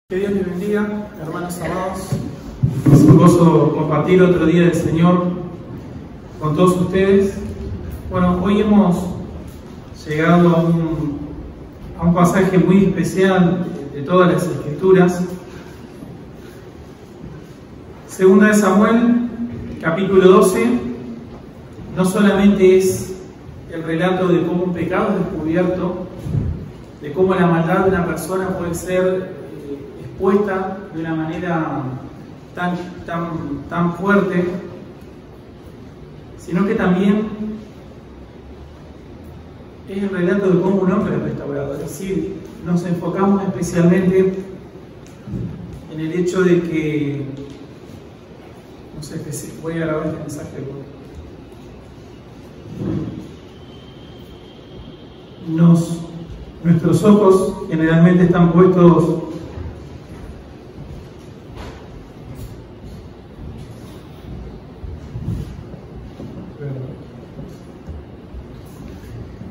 Que Dios les bendiga, hermanos amados. Es un gozo compartir otro día del Señor con todos ustedes. Bueno, hoy hemos llegado a un pasaje muy especial de todas las Escrituras. Segunda de Samuel, capítulo 12, no solamente es el relato de cómo un pecado es descubierto, de cómo la maldad de una persona puede ser expuesta de una manera tan fuerte, sino que también es el relato de cómo un hombre es restaurado. Es decir, nos enfocamos especialmente en el hecho de que, no sé, voy a grabar este mensaje. Nuestros ojos generalmente están puestos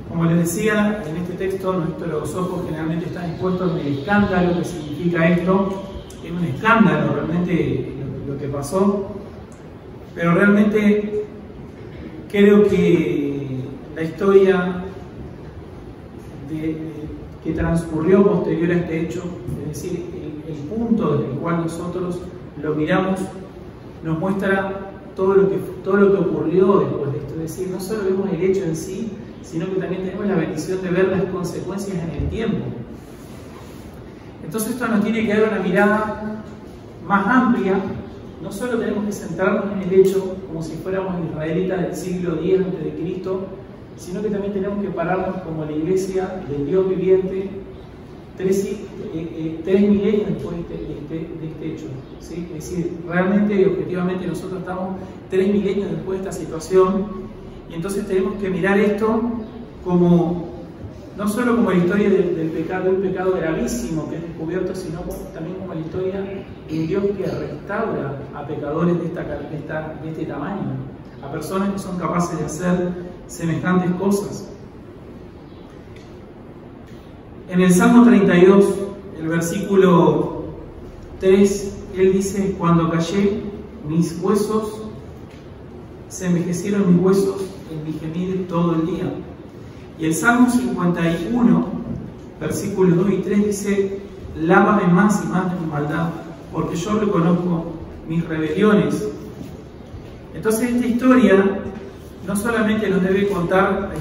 como les decía, en este texto nuestros ojos generalmente están expuestos en el escándalo que significa esto. Es un escándalo realmente lo que pasó, pero realmente creo que la historia que transcurrió posterior a este hecho, es decir, el punto desde el cual nosotros lo miramos, nos muestra todo lo que ocurrió después de esto. Es decir, no solo vemos el hecho en sí, sino que también tenemos la bendición de ver las consecuencias en el tiempo. Entonces esto nos tiene que dar una mirada más amplia. No solo tenemos que centrarnos en el hecho como si fuéramos israelitas del siglo X a.C., sino que también tenemos que pararnos como la iglesia del Dios viviente 3 milenios después de este hecho, ¿sí? Es decir, realmente y objetivamente nosotros estamos 3 milenios después de esta situación, y entonces tenemos que mirar esto como no solo como la historia del pecado, un pecado gravísimo que es descubierto, sino también como la historia de un Dios que restaura a pecadores de este tamaño, a personas que son capaces de hacer semejantes cosas. En el Salmo 32, el versículo 3, él dice: cuando callé, mis huesos se envejecieron, mis huesos en mi gemir todo el día. Y el Salmo 51, versículos 2 y 3 dice: lávame más y más de mi maldad, porque yo reconozco mis rebeliones. Entonces esta historia no solamente nos debe contar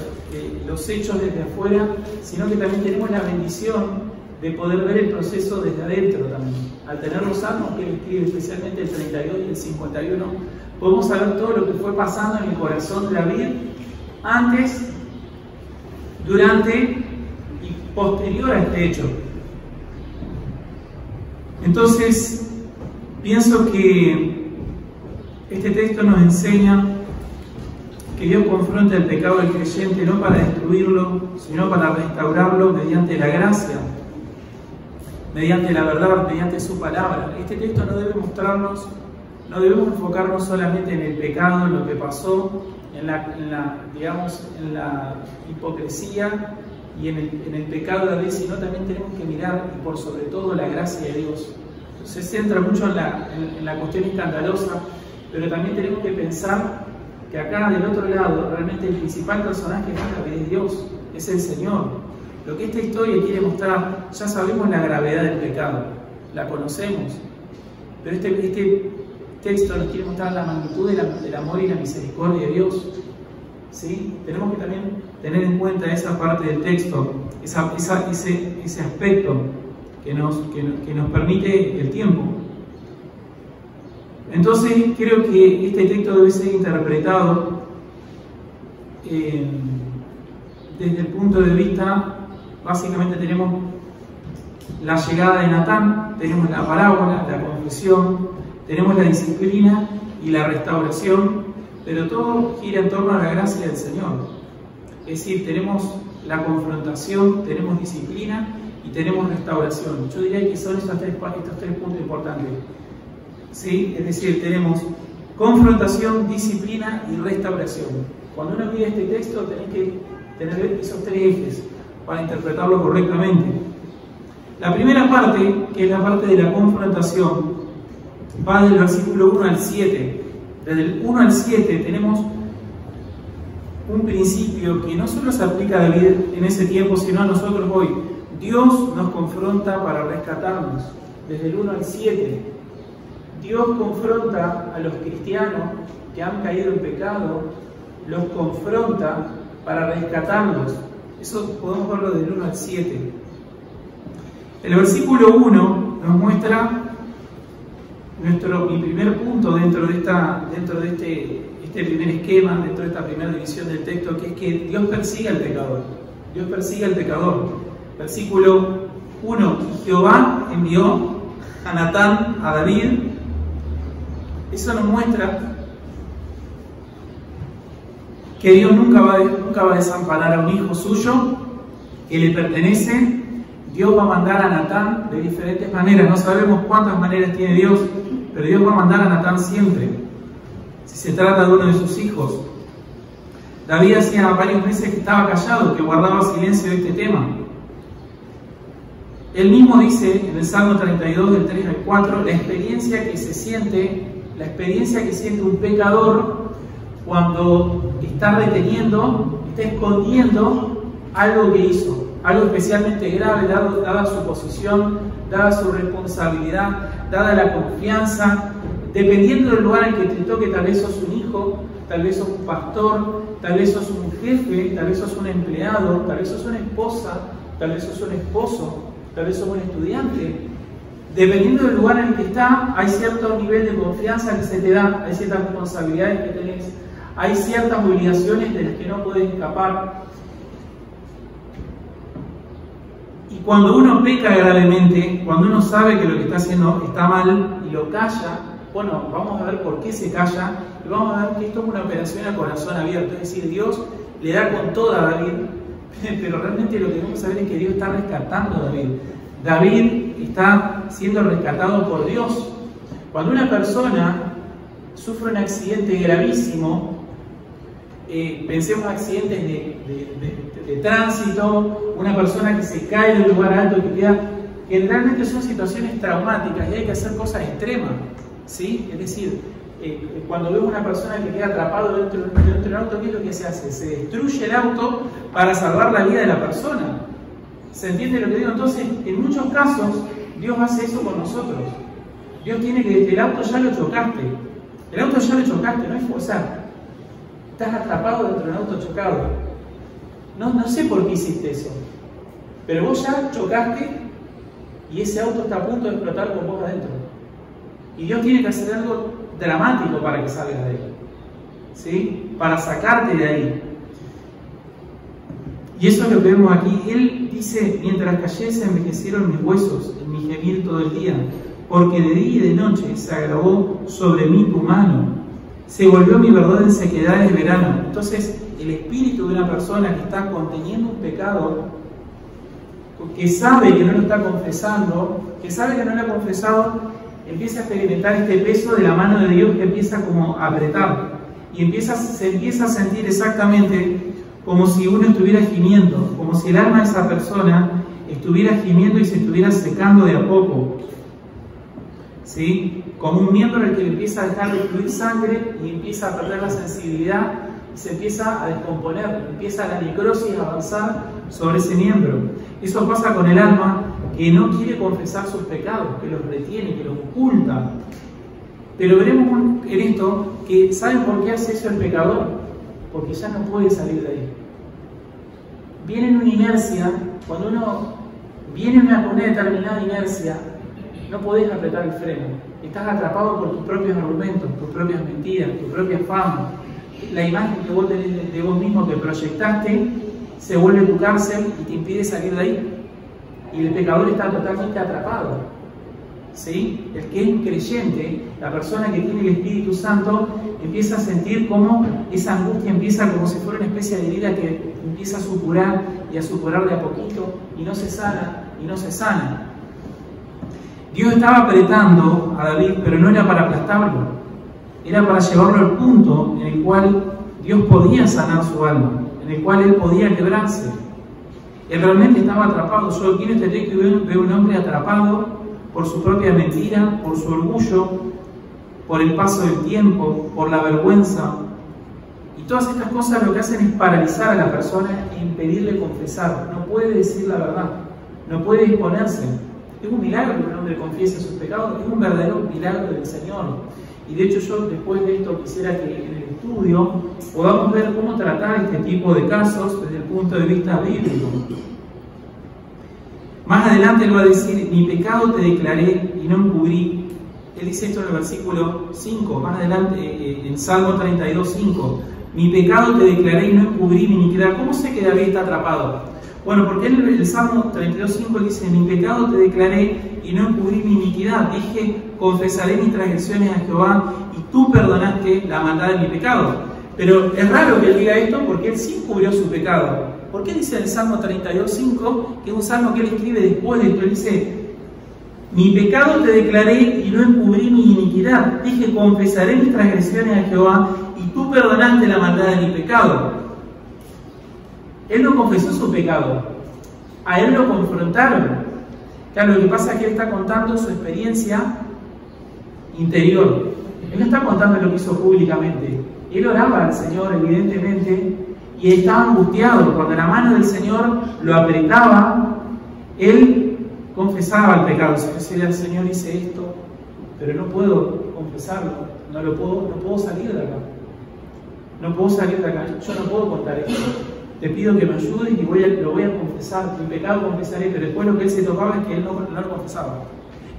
los hechos desde afuera, sino que también tenemos la bendición de poder ver el proceso desde adentro también. Al tener los salmos que él escribe, especialmente el 32 y el 51, podemos saber todo lo que fue pasando en el corazón de David antes, durante y posterior a este hecho. Entonces, pienso que este texto nos enseña que Dios confronta el pecado del creyente no para destruirlo, sino para restaurarlo mediante la gracia, mediante la verdad, mediante su palabra. Este texto no debe mostrarnos, no debemos enfocarnos solamente en el pecado, en lo que pasó, en la hipocresía y en el pecado de David, sino también tenemos que mirar, y por sobre todo, la gracia de Dios. Se centra mucho en la cuestión escandalosa, pero también tenemos que pensar que acá del otro lado realmente el principal personaje es Dios, es el Señor. Lo que esta historia quiere mostrar, ya sabemos la gravedad del pecado, la conocemos, pero este texto nos quiere mostrar la magnitud del amor y la misericordia de Dios, ¿sí? Tenemos que también tener en cuenta esa parte del texto, ese aspecto que nos permite el tiempo. Entonces creo que este texto debe ser interpretado desde el punto de vista, básicamente tenemos la llegada de Natán, tenemos la parábola, la confesión, tenemos la disciplina y la restauración, pero todo gira en torno a la gracia del Señor. Es decir, tenemos la confrontación, tenemos disciplina y tenemos restauración. Yo diría que son estos tres puntos importantes. ¿Sí? Es decir, tenemos confrontación, disciplina y restauración. Cuando uno mira este texto, tenés que tener esos tres ejes para interpretarlo correctamente. La primera parte, que es la parte de la confrontación, va del versículo 1 al 7. Desde el 1 al 7 tenemos un principio que no solo se aplica a David en ese tiempo, sino a nosotros hoy. Dios nos confronta para rescatarnos. Desde el 1 al 7, Dios confronta a los cristianos que han caído en pecado, los confronta para rescatarlos. Eso podemos verlo del 1 al 7. El versículo 1 nos muestra mi primer punto dentro de este primer esquema, dentro de esta primera división del texto, que es que Dios persigue al pecador. Dios persigue al pecador. Versículo 1, Jehová envió a Natán, a David. Eso nos muestra que Dios nunca va a desamparar a un hijo suyo que le pertenece. Dios va a mandar a Natán de diferentes maneras. No sabemos cuántas maneras tiene Dios, pero Dios va a mandar a Natán siempre, si se trata de uno de sus hijos. David hacía varios meses que estaba callado, que guardaba silencio de este tema. Él mismo dice en el Salmo 32, del 3 al 4, la experiencia que siente un pecador cuando está reteniendo, está escondiendo algo que hizo, algo especialmente grave, dada su posición, dada su responsabilidad, dada la confianza, dependiendo del lugar en que te toque. Tal vez sos un hijo, tal vez sos un pastor, tal vez sos un jefe, tal vez sos un empleado, tal vez sos una esposa, tal vez sos un esposo, tal vez sos un estudiante. Dependiendo del lugar en el que está, hay cierto nivel de confianza que se te da, hay ciertas responsabilidades que tenés, hay ciertas obligaciones de las que no puedes escapar. Y cuando uno peca gravemente, cuando uno sabe que lo que está haciendo está mal y lo calla, bueno, vamos a ver por qué se calla y vamos a ver que esto es una operación a corazón abierto. Es decir, Dios le da con toda a David, pero realmente lo que tenemos que saber es que Dios está rescatando a David. David está siendo rescatado por Dios. Cuando una persona sufre un accidente gravísimo, pensemos accidentes de tránsito, una persona que se cae de un lugar alto, que queda, generalmente son situaciones traumáticas y hay que hacer cosas extremas, ¿sí? Es decir, cuando vemos una persona que queda atrapado dentro del auto, ¿qué es lo que se hace? Se destruye el auto para salvar la vida de la persona. ¿Se entiende lo que digo? Entonces, en muchos casos, Dios hace eso con nosotros. Dios tiene que, el auto ya lo chocaste, no hay forzar. Estás atrapado dentro del auto chocado. No sé por qué hiciste eso, pero vos ya chocaste y ese auto está a punto de explotar con vos adentro. Y Dios tiene que hacer algo dramático para que salgas de ahí, ¿sí? Para sacarte de ahí. Y eso es lo que vemos aquí. Él dice: mientras callé se envejecieron mis huesos en mi gemir todo el día, porque de día y de noche se agravó sobre mí tu mano, se volvió mi verdad en sequedades de verano. Entonces, el espíritu de una persona que está conteniendo un pecado, que sabe que no lo está confesando, que sabe que no lo ha confesado, empieza a experimentar este peso de la mano de Dios que empieza como a apretar y se empieza a sentir exactamente como si uno estuviera gimiendo, como si el alma de esa persona estuviera gimiendo y se estuviera secando de a poco, ¿sí? Como un miembro en el que le empieza a dejar de fluir sangre y empieza a perder la sensibilidad y se empieza a descomponer, empieza la necrosis a avanzar sobre ese miembro. Eso pasa con el alma que no quiere confesar sus pecados, que los retiene, que los oculta. Pero veremos en esto que ¿saben por qué hace eso el pecador? Porque ya no puede salir de ahí. Viene en una inercia, cuando uno viene en una determinada inercia, no podés apretar el freno. Estás atrapado por tus propios argumentos, tus propias mentiras, tu propia fama. La imagen que vos tenés de vos mismo que proyectaste se vuelve tu cárcel y te impide salir de ahí. Y el pecador está totalmente atrapado, ¿sí? El que es creyente, la persona que tiene el Espíritu Santo, empieza a sentir como esa angustia empieza como si fuera una especie de herida que empieza a supurar y a supurar de a poquito y no se sana y no se sana. Dios estaba apretando a David, pero no era para aplastarlo, era para llevarlo al punto en el cual Dios podía sanar su alma, en el cual él podía quebrarse. Él realmente estaba atrapado. Yo aquí en este texto veo un hombre atrapado por su propia mentira, por su orgullo, por el paso del tiempo, por la vergüenza. Y todas estas cosas lo que hacen es paralizar a la persona e impedirle confesar. No puede decir la verdad, no puede exponerse. Es un milagro que un hombre confiese sus pecados, es un verdadero milagro del Señor. Y de hecho yo después de esto quisiera que en el estudio podamos ver cómo tratar este tipo de casos desde el punto de vista bíblico. Más adelante él va a decir, mi pecado te declaré y no encubrí. Él dice esto en el versículo 5, más adelante en Salmo 32, 5. Mi pecado te declaré y no encubrí mi iniquidad. ¿Cómo sé que David está atrapado? Bueno, porque en el Salmo 32, 5 dice, mi pecado te declaré y no encubrí mi iniquidad. Dije, confesaré mis transgresiones a Jehová y tú perdonaste la maldad de mi pecado. Pero es raro que él diga esto porque él sí cubrió su pecado. ¿Por qué dice en el Salmo 32, 5, que es un salmo que él escribe después de esto? Él dice, mi pecado te declaré y no encubrí mi iniquidad. Dije, confesaré mis transgresiones a Jehová y tú perdonaste la maldad de mi pecado. Él no confesó su pecado, a él lo confrontaron. Claro, lo que pasa es que él está contando su experiencia interior. Él no está contando lo que hizo públicamente. Él oraba al Señor, evidentemente, y estaba angustiado. Cuando la mano del Señor lo apretaba, él confesaba el pecado. Se decía al Señor, hice esto, pero no puedo confesarlo, no puedo salir de acá. No puedo salir de acá, yo no puedo contar esto. Te pido que me ayudes y lo voy a confesar. Mi pecado confesaré, pero después lo que él se tocaba es que él no lo confesaba.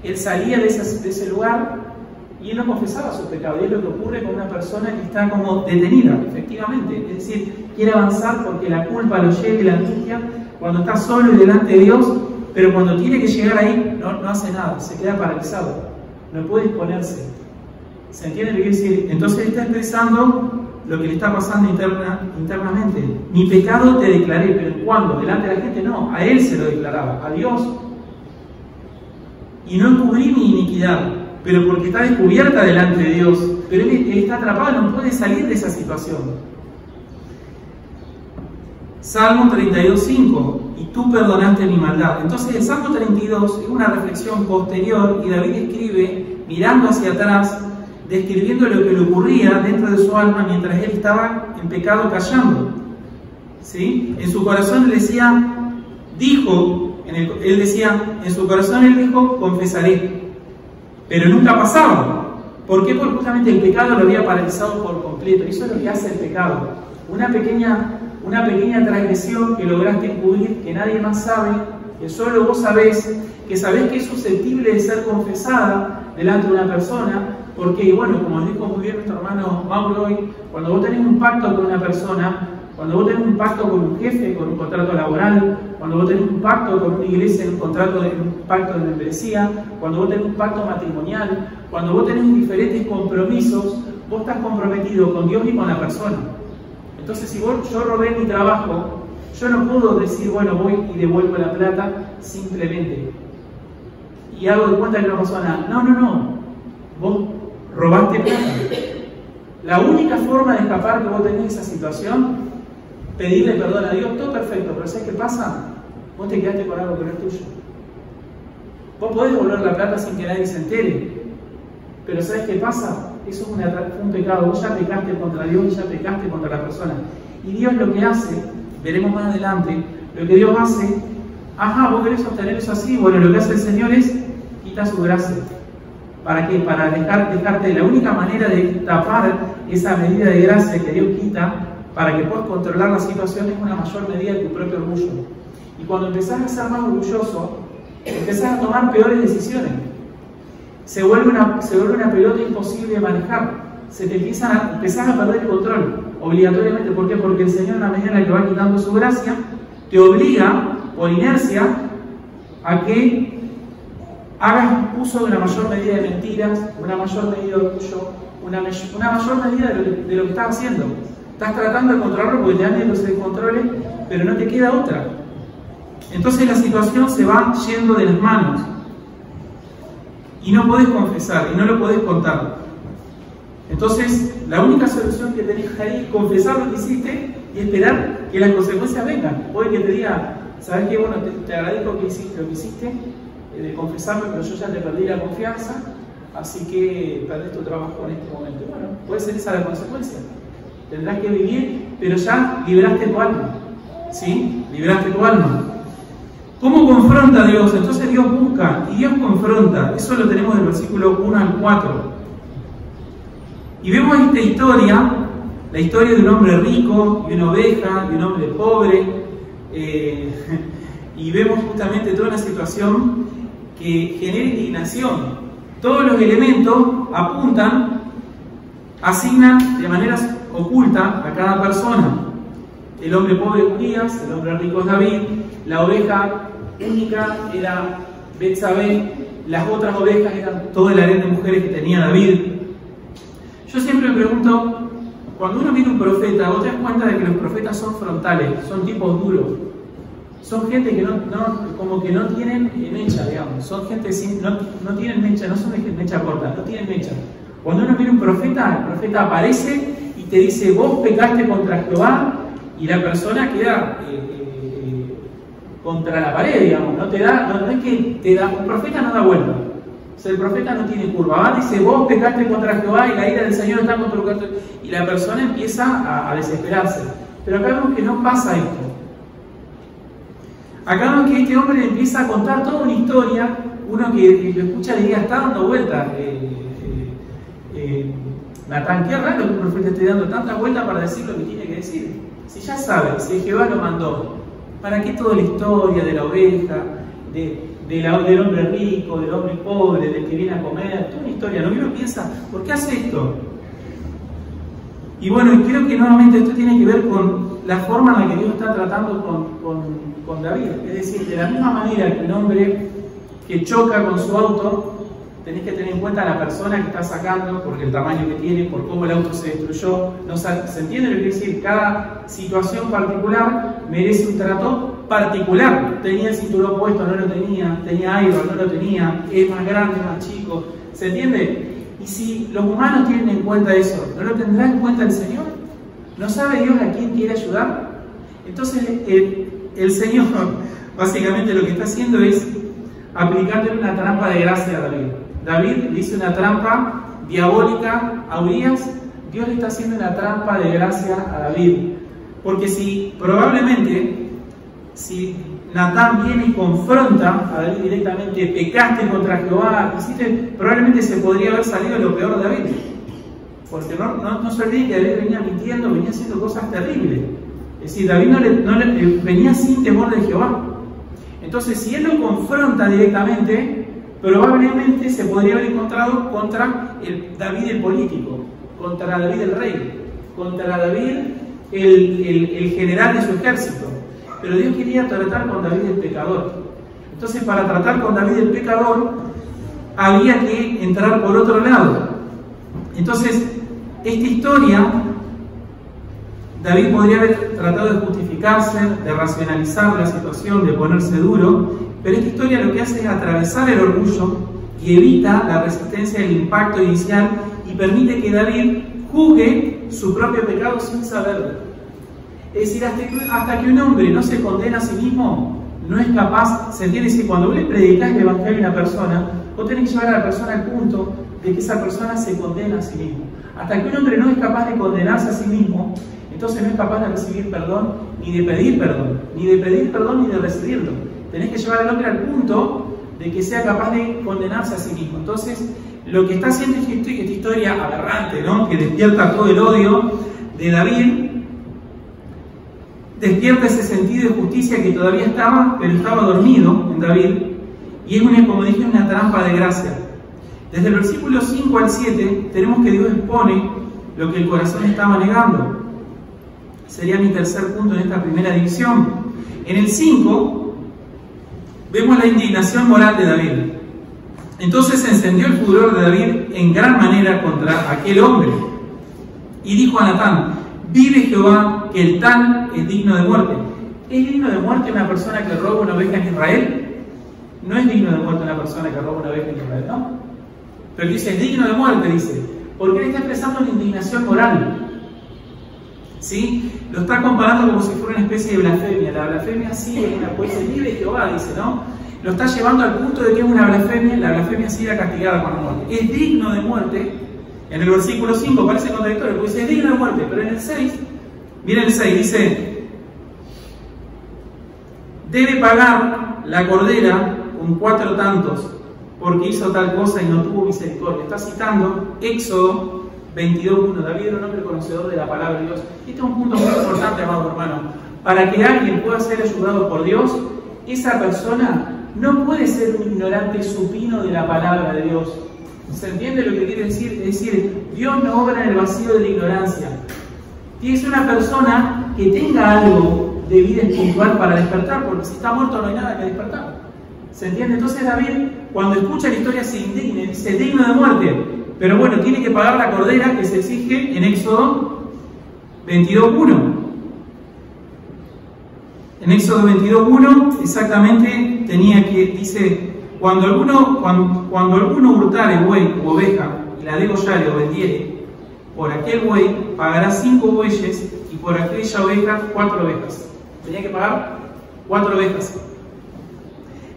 Él salía de ese lugar y él no confesaba sus pecados. Y es lo que ocurre con una persona que está como detenida, efectivamente. Es decir, quiere avanzar porque la culpa lo lleva y la angustia cuando está solo y delante de Dios, pero cuando tiene que llegar ahí no hace nada, se queda paralizado, no puede exponerse. ¿Se entiende lo que quiere decir? Entonces él está expresando lo que le está pasando internamente. Mi pecado te declaré, pero ¿cuándo? Delante de la gente no, a él se lo declaraba, a Dios. Y no encubrí mi iniquidad, pero porque está descubierta delante de Dios. Pero él está atrapado, no puede salir de esa situación. Salmo 32, 5. Y tú perdonaste mi maldad. Entonces el Salmo 32 es una reflexión posterior y David escribe mirando hacia atrás, describiendo lo que le ocurría dentro de su alma mientras él estaba en pecado callando. ¿Sí? En su corazón él decía, en su corazón él dijo, confesaré. Pero nunca pasaba. ¿Por qué? Porque justamente el pecado lo había paralizado por completo. Y eso es lo que hace el pecado. Una pequeña transgresión que lograste encubrir, que nadie más sabe, que solo vos sabés, que es susceptible de ser confesada delante de una persona. Porque, bueno, como dijo muy bien nuestro hermano Mauro hoy, cuando vos tenés un pacto con una persona, cuando vos tenés un pacto con un jefe, con un contrato laboral, cuando vos tenés un pacto con una iglesia, un pacto de membresía, cuando vos tenés un pacto matrimonial, cuando vos tenés diferentes compromisos, vos estás comprometido con Dios y con la persona. Entonces, si yo robé mi trabajo, yo no puedo decir, bueno, voy y devuelvo la plata simplemente. Y hago de cuenta que no pasó nada. No. Vos robaste plata. La única forma de escapar que vos tenés de esa situación, pedirle perdón a Dios, todo perfecto, pero ¿sabes qué pasa? Vos te quedaste con algo que no es tuyo. Vos podés devolver la plata sin que nadie se entere, pero ¿sabes qué pasa? Eso es un pecado. Vos ya pecaste contra Dios y ya pecaste contra la persona. Y Dios lo que hace, veremos más adelante, lo que Dios hace, vos querés sostener eso así, bueno, lo que hace el Señor es quita su gracia. ¿Para qué? Para dejarte. La única manera de tapar esa medida de gracia que Dios quita para que puedas controlar la situación es una mayor medida de tu propio orgullo. Y cuando empezás a ser más orgulloso, empezás a tomar peores decisiones. Se vuelve una pelota imposible de manejar. Empezás a perder el control, obligatoriamente. ¿Por qué? Porque el Señor, en la medida en la que va quitando su gracia, te obliga, por inercia, a que hagas uso de una mayor medida de mentiras, una mayor medida de orgullo, una mayor medida de lo que estás haciendo. Estás tratando de controlarlo porque te dan miedo que se descontrole, pero no te queda otra. Entonces la situación se va yendo de las manos y no podés confesar y no lo podés contar. Entonces la única solución que tenés ahí es confesar lo que hiciste y esperar que las consecuencias vengan. Puede que te diga, ¿sabes qué? Bueno, te agradezco lo que hiciste, de confesarme, pero yo ya te perdí la confianza, así que perdés tu trabajo en este momento. Bueno, puede ser esa la consecuencia. Tendrás que vivir, pero ya liberaste tu alma. ¿Sí? Liberaste tu alma. ¿Cómo confronta Dios? Entonces Dios busca y Dios confronta. Eso lo tenemos del versículo 1 al 4. Y vemos esta historia, la historia de un hombre rico, de una oveja, de un hombre pobre, y vemos justamente toda una situación que genera indignación. Todos los elementos apuntan, asignan de manera oculta a cada persona. El hombre pobre es Urías, el hombre rico es David, la oveja única era Betsabé, las otras ovejas eran todo el harén de mujeres que tenía David. Yo siempre me pregunto, cuando uno mira un profeta, vos te das cuenta de que los profetas son frontales, son tipos duros, son gente que como que no tienen mecha, digamos, son gente no tienen mecha, no son de mecha corta, no tienen mecha. Cuando uno mira un profeta, el profeta aparece y te dice, vos pecaste contra Jehová, y la persona queda contra la pared, digamos, no es que te da, un profeta no da vuelta. O sea, el profeta no tiene curva. Va, dice, vos pecaste contra Jehová y la ira del Señor está contra tu... Y la persona empieza a desesperarse. Pero acá vemos que no pasa esto. Acá vemos que este hombre empieza a contar toda una historia. Uno que lo escucha diría, está dando vueltas. Natán, qué raro que un profeta esté dando tantas vueltas para decir lo que tiene que decir. Si ya sabe, si Jehová lo mandó, ¿para qué toda la historia de la oveja, del hombre rico, del hombre pobre, del que viene a comer? Toda una historia. ¿No? Uno piensa, ¿por qué hace esto? Y bueno, creo que nuevamente esto tiene que ver con la forma en la que Dios está tratando con David. Es decir, de la misma manera que un hombre que choca con su auto, tenés que tener en cuenta a la persona que está sacando, porque el tamaño que tiene, por cómo el auto se destruyó. No, ¿se entiende lo que quiere decir? Cada situación particular merece un trato particular. Tenía el cinturón puesto, no lo tenía. Tenía aire, no lo tenía. Es más grande, más chico. ¿Se entiende? Y si los humanos tienen en cuenta eso, ¿no lo tendrá en cuenta el Señor? ¿No sabe Dios a quién quiere ayudar? Entonces el Señor básicamente lo que está haciendo es aplicándole una trampa de gracia a David. David le hizo una trampa diabólica a Urías, Dios le está haciendo una trampa de gracia a David. Porque si Natán viene y confronta a David directamente, pecaste contra Jehová, probablemente se podría haber salido lo peor de David. Porque no se olvide que David venía mintiendo, venía haciendo cosas terribles. Es decir, David venía sin temor de Jehová. Entonces, si él lo confronta directamente, probablemente se podría haber encontrado contra David el político, contra David el rey, contra David el general de su ejército. Pero Dios quería tratar con David el pecador. Entonces, para tratar con David el pecador, había que entrar por otro lado. Entonces, esta historia, David podría haber tratado de justificarse, de racionalizar la situación, de ponerse duro, pero esta historia lo que hace es atravesar el orgullo y evita la resistencia del impacto inicial y permite que David juzgue su propio pecado sin saberlo. Es decir, hasta que un hombre no se condena a sí mismo, no es capaz, se entiende que cuando vos le predicás el evangelio a una persona, vos tenés que llevar a la persona al punto de que esa persona se condena a sí mismo. Hasta que un hombre no es capaz de condenarse a sí mismo, entonces no es capaz de recibir perdón, ni de pedir perdón, ni de recibirlo. Tenés que llevar al hombre al punto de que sea capaz de condenarse a sí mismo. Entonces, lo que está haciendo esta historia aberrante, ¿no?, que despierta todo el odio de David, despierta ese sentido de justicia que todavía estaba, pero estaba dormido en David, y es como dije, una trampa de gracia. Desde el versículo 5 al 7 tenemos que Dios expone lo que el corazón estaba negando. Sería mi tercer punto en esta primera división. En el 5 vemos la indignación moral de David. Entonces se encendió el furor de David en gran manera contra aquel hombre, y dijo a Natán: vive Jehová, que el tal es digno de muerte. ¿Es digno de muerte una persona que roba una oveja en Israel? No es digno de muerte una persona que roba una oveja en Israel, ¿no? Pero dice, es digno de muerte, dice, porque él está expresando una indignación moral. ¿sí? Lo está comparando como si fuera una especie de blasfemia. La blasfemia sí es una cosa libre de Jehová, dice, ¿no? Lo está llevando al punto de que es una blasfemia. La blasfemia sí era castigada con la muerte. Es digno de muerte. En el versículo 5 parece contradictorio, porque dice es digno de muerte, pero en el 6, miren el 6, dice: debe pagar la cordera con 4 tantos, porque hizo tal cosa y no tuvo misericordia. Está citando Éxodo 22:1. David era un hombre conocedor de la palabra de Dios. Este es un punto muy importante, amado hermano. Para que alguien pueda ser ayudado por Dios, esa persona no puede ser un ignorante supino de la palabra de Dios. ¿Se entiende lo que quiere decir? Es decir, Dios no obra en el vacío de la ignorancia. Tiene que ser una persona que tenga algo de vida espiritual para despertar, porque si está muerto no hay nada que despertar. ¿Se entiende? Entonces David, cuando escucha la historia, se indigna, dice digno de muerte. Pero bueno, tiene que pagar la cordera que se exige en Éxodo 22:1. En Éxodo 22:1 exactamente tenía que, dice, cuando alguno hurtare buey u oveja y la degollare o vendiere, por aquel buey pagará 5 bueyes y por aquella oveja 4 ovejas. Tenía que pagar 4 ovejas.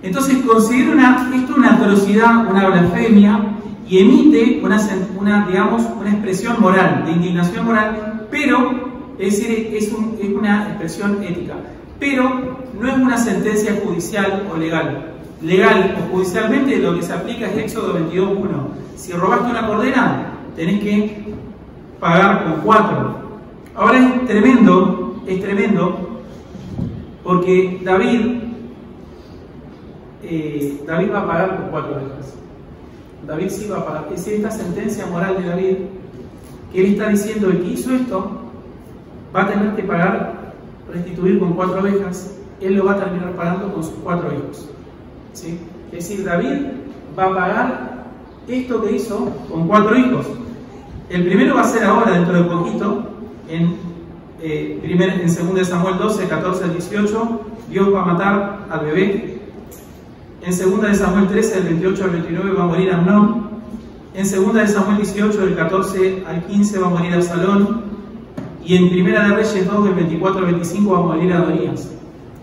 Entonces considera esto una atrocidad, una blasfemia, y emite una expresión moral, de indignación moral, pero, es decir, es una expresión ética, pero no es una sentencia judicial o legal. Legal o judicialmente lo que se aplica es Éxodo 22:1. Si robaste una cordera, tenés que pagar con 4. Ahora es tremendo, porque David va a pagar con 4 ovejas. David sí va a pagar. Es esta sentencia moral de David, que él está diciendo: el que hizo esto va a tener que pagar, restituir con 4 ovejas. Él lo va a terminar pagando con sus 4 hijos, ¿sí? Es decir, David va a pagar esto que hizo con 4 hijos. El primero va a ser ahora, dentro de poquito, en 2 Samuel 12, 14 al 18, Dios va a matar al bebé. En 2 Samuel 13, del 28 al 29, va a morir Amnón. En 2 Samuel 18, del 14 al 15, va a morir Absalón. Y en 1 Reyes 2, del 24 al 25, va a morir Adonías.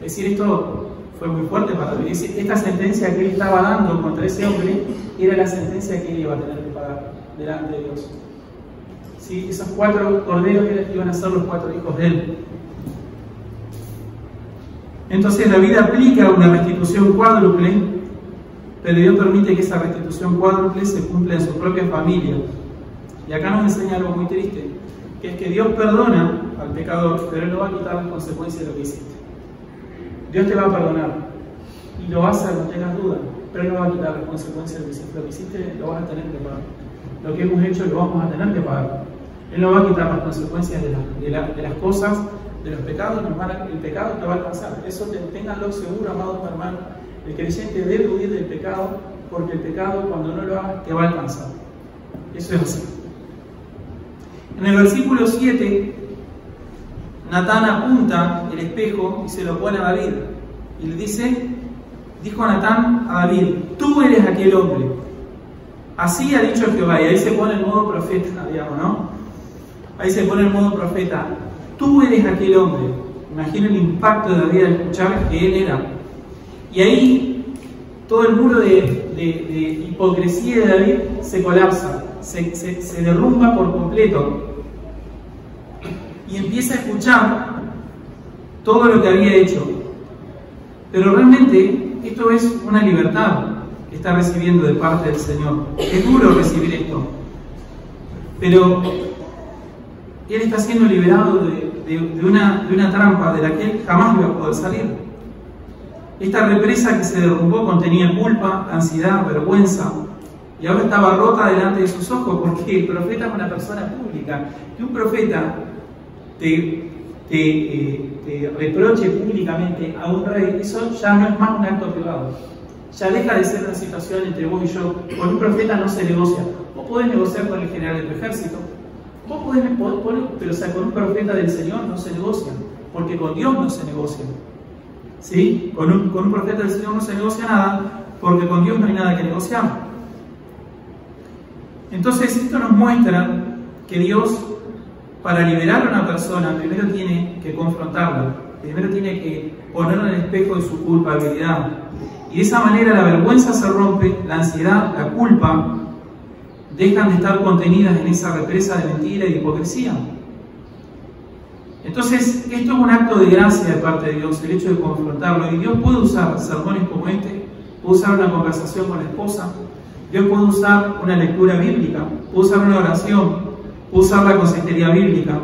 Es decir, esto fue muy fuerte para David. Esta sentencia que él estaba dando contra ese hombre era la sentencia que él iba a tener que pagar delante de Dios. ¿Sí? Esos 4 corderos iban a ser los 4 hijos de él. Entonces David aplica una restitución cuádruple, pero Dios permite que esa restitución cuádruple se cumpla en su propia familia. Y acá nos enseña algo muy triste, que es que Dios perdona al pecador, pero Él no va a quitar las consecuencias de lo que hiciste. Dios te va a perdonar, y lo va a hacer, no tengas duda, pero Él no va a quitar las consecuencias de lo que hiciste. Lo que hiciste lo vas a tener que pagar. Lo que hemos hecho lo vamos a tener que pagar. Él no va a quitar las consecuencias de las cosas, de los pecados. El pecado te va a alcanzar. Eso ténganlo seguro, amados hermanos. El creyente debe huir del pecado, porque el pecado, cuando no lo hagas, te va a alcanzar. Eso es así. En el versículo 7, Natán apunta el espejo y se lo pone a David. Y le dice, dijo Natán a David: tú eres aquel hombre. Así ha dicho Jehová. Y ahí se pone el modo profeta, digamos, ¿no? Ahí se pone el modo profeta. Tú eres aquel hombre. Imagina el impacto de David al escuchar que él era. Y ahí todo el muro de hipocresía de David se colapsa, se derrumba por completo. Y empieza a escuchar todo lo que había hecho. Pero realmente esto es una libertad que está recibiendo de parte del Señor. Es duro recibir esto. Pero él está siendo liberado de una trampa de la que él jamás iba a poder salir. Esta represa que se derrumbó contenía culpa, ansiedad, vergüenza, y ahora estaba rota delante de sus ojos, porque el profeta es una persona pública. Que un profeta te reproche públicamente a un rey, eso ya no es más un acto privado. Ya deja de ser una situación entre vos y yo. Con un profeta no se negocia. Vos podés negociar con el general de tu ejército, vos podés, pero o sea, con un profeta del Señor no se negocia, porque con Dios no se negocia. ¿Sí? Con un profeta del Señor no se negocia nada, porque con Dios no hay nada que negociar. Entonces esto nos muestra que Dios, para liberar a una persona, primero tiene que confrontarla, primero tiene que ponerla en el espejo de su culpabilidad. Y de esa manera la vergüenza se rompe, la ansiedad, la culpa, dejan de estar contenidas en esa represa de mentira y de hipocresía. Entonces, esto es un acto de gracia de parte de Dios, el hecho de confrontarlo. Y Dios puede usar sermones como este, puede usar una conversación con la esposa, Dios puede usar una lectura bíblica, puede usar una oración, puede usar la consejería bíblica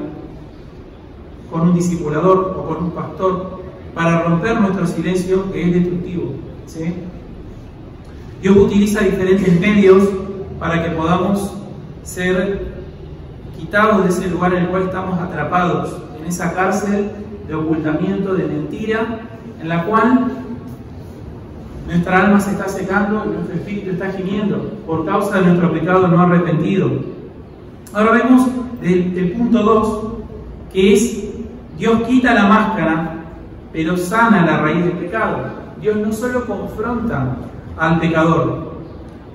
con un discipulador o con un pastor para romper nuestro silencio que es destructivo, ¿sí? Dios utiliza diferentes medios para que podamos ser quitados de ese lugar en el cual estamos atrapados, en esa cárcel de ocultamiento, de mentira, en la cual nuestra alma se está secando y nuestro espíritu está gimiendo por causa de nuestro pecado no arrepentido. Ahora vemos el punto 2, que es: Dios quita la máscara, pero sana la raíz del pecado. Dios no solo confronta al pecador,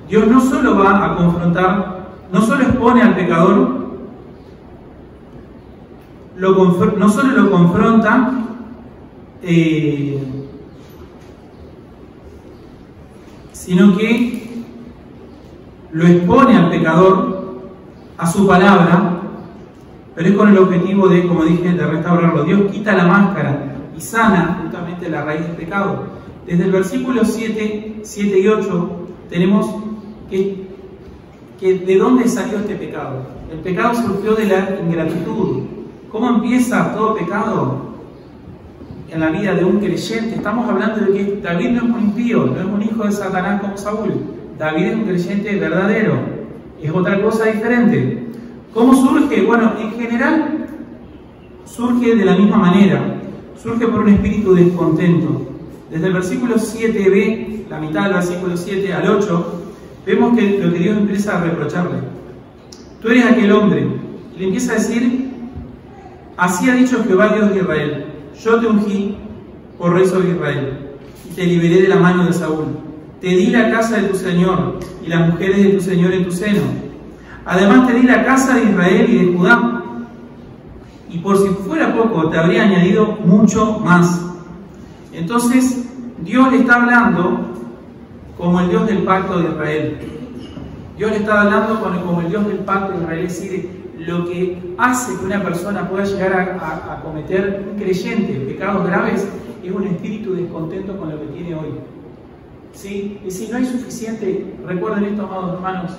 Dios no solo va a confrontar, no solo expone al pecador, no solo lo confronta, sino que lo expone al pecador a su palabra, pero es con el objetivo de, como dije, de restaurarlo. Dios quita la máscara y sana justamente la raíz del pecado. Desde el versículo 7 y 8 tenemos que de dónde salió este pecado. El pecado surgió de la ingratitud. ¿Cómo empieza todo pecado en la vida de un creyente? Estamos hablando de que David no es un impío, no es un hijo de Satanás como Saúl. David es un creyente verdadero, es otra cosa diferente. ¿Cómo surge? Bueno, en general surge de la misma manera, surge por un espíritu descontento. Desde el versículo 7b, la mitad del versículo 7 al 8, vemos que lo que Dios empieza a reprocharle. Tú eres aquel hombre, y le empieza a decir: así ha dicho Jehová Dios de Israel, yo te ungí por rey sobre Israel, y te liberé de la mano de Saúl. Te di la casa de tu Señor, y las mujeres de tu Señor en tu seno. Además te di la casa de Israel y de Judá, y por si fuera poco, te habría añadido mucho más. Entonces, Dios le está hablando como el Dios del pacto de Israel. Dios le está hablando como el Dios del pacto de Israel, es decir, lo que hace que una persona pueda llegar a cometer, un creyente, pecados graves, es un espíritu descontento con lo que tiene hoy. ¿Sí? Es decir, no hay suficiente. Recuerden esto, amados hermanos,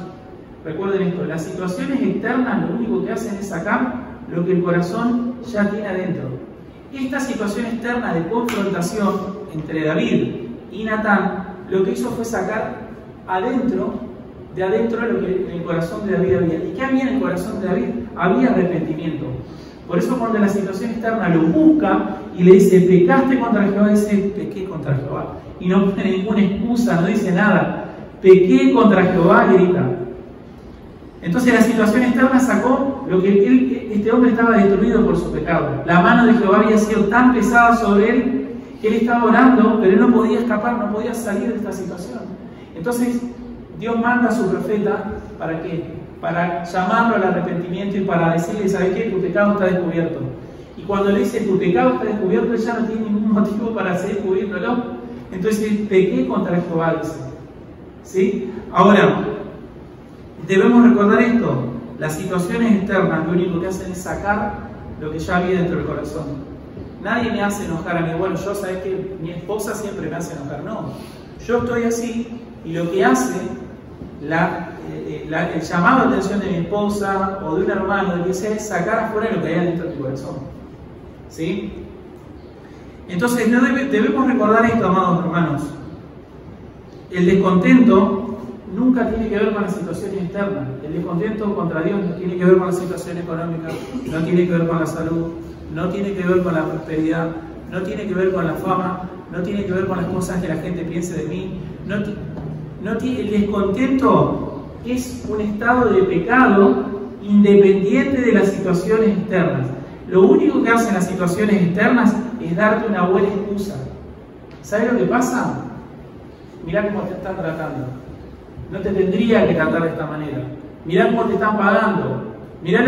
recuerden esto: las situaciones externas lo único que hacen es sacar lo que el corazón ya tiene adentro. Esta situación externa de confrontación entre David y Natán, lo que hizo fue sacar de adentro lo que en el corazón de David había. ¿Y qué había en el corazón de David? Había arrepentimiento. Por eso cuando la situación externa lo busca y le dice: pecaste contra Jehová, dice: pequé contra Jehová. Y no pone ninguna excusa, no dice nada. Pequé contra Jehová, grita. Entonces la situación externa sacó lo que este hombre estaba destruido por su pecado. La mano de Jehová había sido tan pesada sobre él que él estaba orando, pero él no podía escapar, no podía salir de esta situación. Entonces Dios manda a su profeta, ¿para qué? Para llamarlo al arrepentimiento y para decirle: ¿sabes qué? Tu pecado está descubierto. Y cuando le dice: tu pecado está descubierto, él ya no tiene ningún motivo para seguir cubriéndolo. Entonces, pequé contra Jehová, dice. ¿Sí? Ahora, debemos recordar esto: las situaciones externas lo único que hacen es sacar lo que ya había dentro del corazón. Nadie me hace enojar a mí. Bueno, yo, ¿sabes qué? Mi esposa siempre me hace enojar. No, yo estoy así, y lo que hace el llamado de atención de mi esposa o de un hermano, de que sea, es sacar afuera lo que hay dentro de tu corazón. ¿Sí? Entonces debemos recordar esto, amados hermanos: el descontento nunca tiene que ver con las situaciones externas. El descontento contra Dios no tiene que ver con la situación económica, no tiene que ver con la salud, no tiene que ver con la prosperidad, no tiene que ver con la fama, no tiene que ver con las cosas que la gente piense de mí. El descontento es un estado de pecado independiente de las situaciones externas. Lo único que hacen las situaciones externas es darte una buena excusa. ¿Sabes lo que pasa? Mirá cómo te están tratando. No te tendría que tratar de esta manera. Mirá cómo te están pagando. Mirá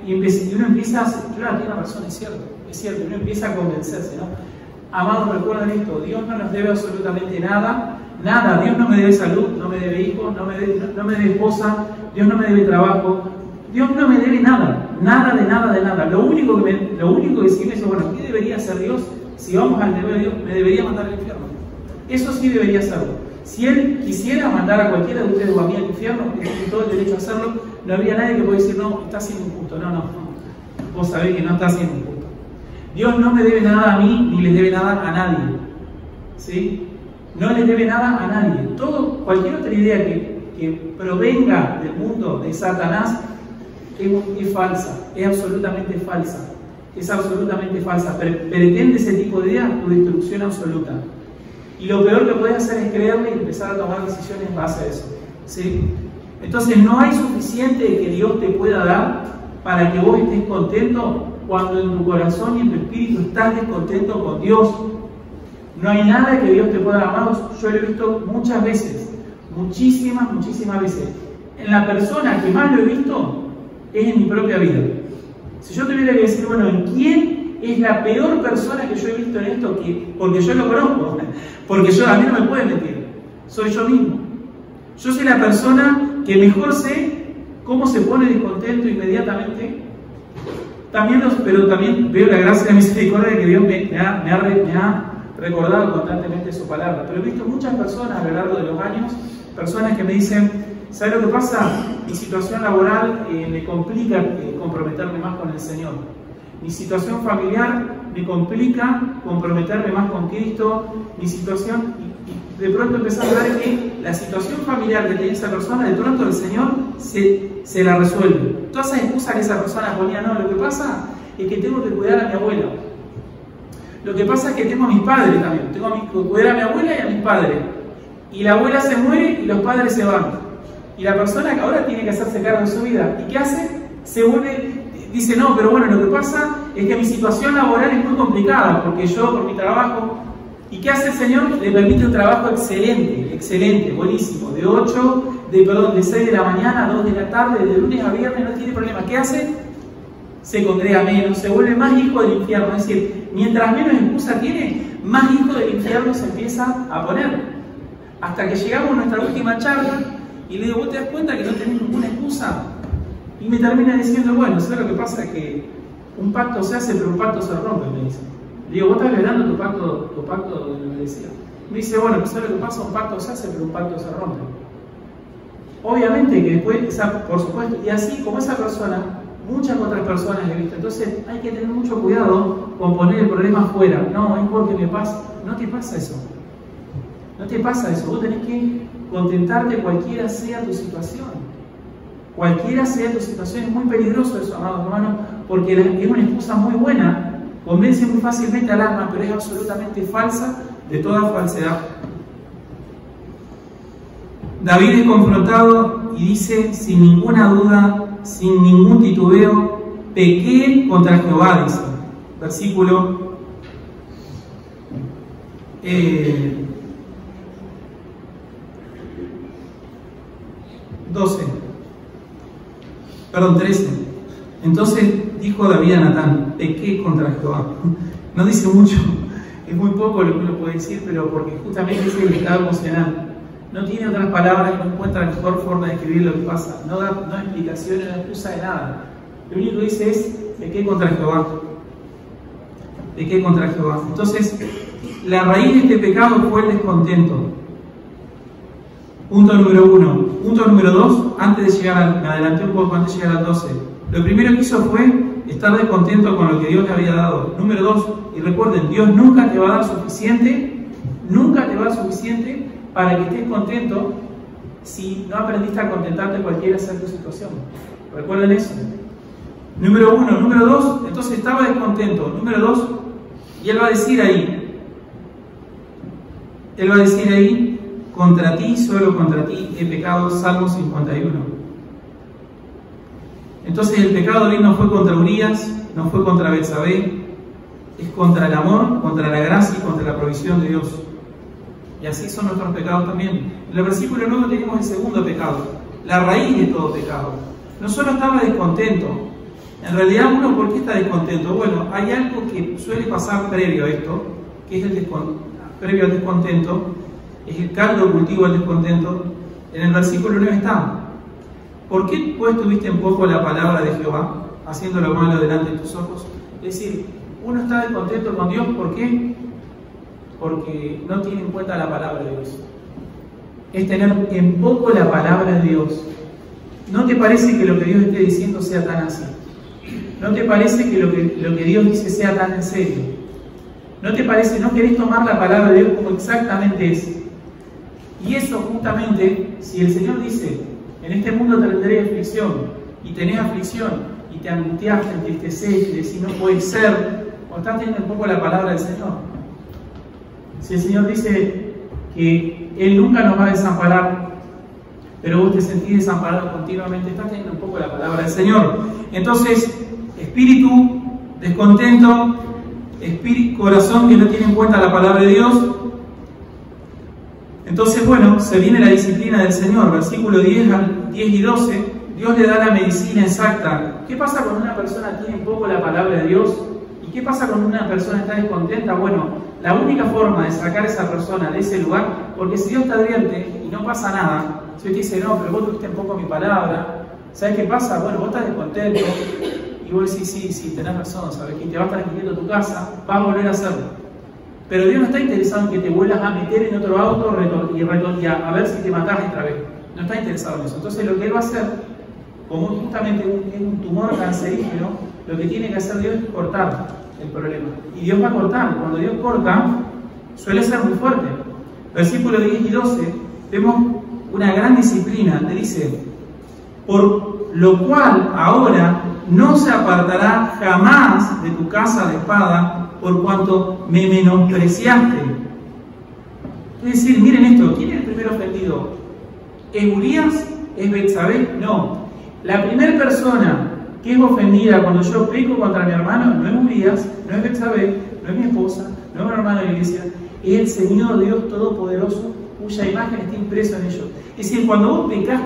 y uno empieza a decir, claro, tiene razón, es cierto, y uno empieza a convencerse, ¿no? Amados, recuerden esto, Dios no nos debe absolutamente nada, Dios no me debe salud, no me debe hijos, no me debe esposa, Dios no me debe trabajo, Dios no me debe nada. Lo único que sí me dice, bueno, ¿qué debería hacer Dios? Si vamos al deber de Dios, me debería mandar al infierno. Eso sí debería hacerlo. Si Él quisiera mandar a cualquiera de ustedes o a mí al infierno, que tiene todo el derecho a hacerlo, no habría nadie que pueda decir, no, está siendo injusto. No. Vos sabés que no está siendo injusto. Dios no me debe nada a mí, ni les debe nada a nadie. ¿Sí? No les debe nada a nadie. Cualquier otra idea que provenga del mundo de Satanás es falsa, es absolutamente falsa. Pretende ese tipo de ideas tu destrucción absoluta. Y lo peor que puedes hacer es creerle y empezar a tomar decisiones en base a eso. ¿Sí? Entonces no hay suficiente que Dios te pueda dar para que vos estés contento cuando en tu corazón y en tu espíritu estás descontento con Dios. No hay nada que Dios te pueda dar. Amados, yo lo he visto muchas veces, muchísimas veces. En la persona que más lo he visto es en mi propia vida. Si yo tuviera que decir, bueno, ¿en quién es la peor persona que yo he visto en esto? Porque yo lo conozco, porque a mí no me pueden mentir, soy yo mismo. Yo soy la persona que mejor sé cómo se pone descontento inmediatamente. Pero también veo la gracia y misericordia de que Dios me ha recordado constantemente su palabra. Pero he visto muchas personas a lo largo de los años, personas que me dicen, ¿sabes lo que pasa? Mi situación laboral me complica comprometerme más con el Señor. Mi situación familiar me complica comprometerme más con Cristo. Mi situación, y de pronto empecé a ver que la situación familiar que tenía esa persona, de pronto el Señor se la resuelve. Todas esas excusas que esa persona ponía, no, lo que pasa es que tengo que cuidar a mi abuela. Lo que pasa es que tengo a mis padres también. Tengo que cuidar a mi abuela y a mis padres. Y la abuela se muere y los padres se van. Y la persona que ahora tiene que hacerse cargo de su vida, ¿y qué hace? Se vuelve, dice, no, pero bueno, lo que pasa es que mi situación laboral es muy complicada, porque yo, por mi trabajo, ¿y qué hace el Señor? Le permite un trabajo excelente, buenísimo, de 6 de la mañana a 2 de la tarde, de lunes a viernes, no tiene problema. ¿Qué hace? Se congrega menos, se vuelve más hijo del infierno. Es decir, mientras menos excusa tiene, más hijo del infierno se empieza a poner. Hasta que llegamos a nuestra última charla y le digo, ¿vos te das cuenta que no tenés ninguna excusa? Y me termina diciendo, bueno, ¿sabes lo que pasa? Es que un pacto se hace, pero un pacto se rompe, me dice. Le digo, ¿vos estás violando tu pacto de la iglesia? Me dice, bueno, ¿sabes lo que pasa? Un pacto se hace, pero un pacto se rompe. Obviamente que después, por supuesto, y así como esa persona, muchas otras personas he visto. Entonces hay que tener mucho cuidado con poner el problema afuera. No, es porque me pasa. No te pasa eso. No te pasa eso. Vos tenés que contentarte cualquiera sea tu situación. Cualquiera sea tu situación. Es muy peligroso eso, amados hermanos, porque es una excusa muy buena. Convence muy fácilmente al alma, pero es absolutamente falsa, de toda falsedad. David es confrontado y dice, sin ninguna duda, sin ningún titubeo, pequé contra Jehová, dice. Versículo 13. Entonces dijo David a Natán, pequé contra Jehová. No dice mucho, es muy poco lo que uno puede decir, pero porque justamente es el estado emocional. No tiene otras palabras, no encuentra mejor forma de escribir lo que pasa. No da explicaciones, no excusa de nada. Lo único que dice es, pequé contra Jehová. Pequé contra Jehová. Entonces, la raíz de este pecado fue el descontento. Punto número 1. Punto número 2, antes de llegar me adelanté un poco, antes de llegar al 12. Lo primero que hizo fue estar descontento con lo que Dios le había dado. Número 2, y recuerden, Dios nunca te va a dar suficiente, para que estés contento si no aprendiste a contentarte cualquiera sea tu situación. Recuerden eso. Número 1. Número 2, entonces estaba descontento. Número 2, y él va a decir ahí, contra ti, solo contra ti he pecado, Salmo 51. Entonces el pecado de él no fue contra Urías, no fue contra Betsabé, es contra el amor, contra la gracia y contra la provisión de Dios. Y así son nuestros pecados también. En el versículo 9 tenemos el segundo pecado, la raíz de todo pecado. No solo estaba descontento, En realidad, uno, ¿por qué está descontento? Bueno, hay algo que suele pasar previo a esto, que es previo al descontento, es el caldo cultivo del descontento. En el versículo 9 está: ¿por qué pues tuviste en poco la palabra de Jehová, haciendo lo malo delante de tus ojos? Es decir, uno está descontento con Dios, ¿por qué? Porque no tiene en cuenta la palabra de Dios. Es tener en poco la palabra de Dios. ¿No te parece que lo que Dios esté diciendo sea tan así? ¿No te parece que lo que Dios dice sea tan en serio? ¿No te parece, no querés tomar la palabra de Dios como exactamente es? Y eso justamente, si el Señor dice, en este mundo tendré aflicción, y tenés aflicción, y te angustiaste, te entristecés, y decís no puede ser, o estás teniendo un poco la palabra del Señor. Si el Señor dice que Él nunca nos va a desamparar, pero vos te sentís desamparado continuamente, estás teniendo un poco la palabra del Señor. Entonces, espíritu descontento, corazón que no tiene en cuenta la palabra de Dios. Entonces, bueno, se viene la disciplina del Señor, versículo 10 y 12, Dios le da la medicina exacta. ¿Qué pasa cuando una persona tiene en poco la palabra de Dios? ¿Y qué pasa cuando una persona está descontenta? Bueno, la única forma de sacar a esa persona de ese lugar, porque si Dios te advierte y no pasa nada, si Dios te dice, no, pero vos tuviste en poco mi palabra, ¿sabes qué pasa? Bueno, vos estás descontento, y vos decís, sí, tenés razón, ¿sabes? Que te vas a estar quitando tu casa, vas a volver a hacerlo. Pero Dios no está interesado en que te vuelvas a meter en otro auto y a ver si te matás otra vez. No está interesado en eso. Entonces lo que Él va a hacer, como justamente un tumor cancerígeno, lo que tiene que hacer Dios es cortar el problema. Y Dios va a cortar. Cuando Dios corta, suele ser muy fuerte. Versículos 10 y 12, vemos una gran disciplina. Te dice, por lo cual ahora no se apartará jamás de tu casa de espada, por cuanto me menospreciaste. Es decir, miren esto, ¿quién es el primer ofendido? ¿Es Urías? ¿Es Betsabé? No. La primera persona que es ofendida cuando yo peco contra mi hermano no es Urías, no es Betsabé, no es mi esposa, no es mi hermano de la iglesia, es el Señor Dios Todopoderoso, cuya imagen está impresa en ellos. Es decir, cuando vos pecás